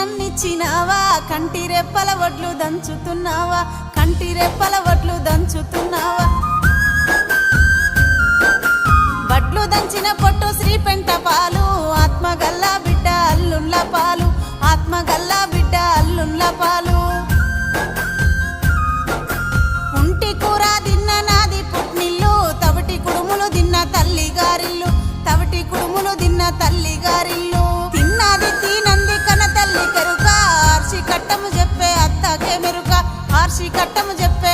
నన్నిచ్చినావా కంటి రెప్పల వడ్లు దంచుతున్నావా కంటి రెప్పల వడ్లు దంచుతున్నావా వడ్లు దంచిన పొట్టు శ్రీ పెంట పాలు ఆత్మగల్లా బిడ్డ అల్లుళ్ళ పాలు ఆత్మగల్లా బిడ్డ అల్లుళ్ళ పాలు ఉంటి కూర తిన్న నాది పుట్నిల్లు తవిటి కుడుములు తిన్న తల్లి గారిల్లు తవిటి కుడుములు తిన్న తల్లి గారిల్లు తిన్నది తినంది కన తల్లి కెరుక ఆర్షి కట్టము చెప్పే అత్తకే మెరుక ఆర్షి కట్టము చెప్పే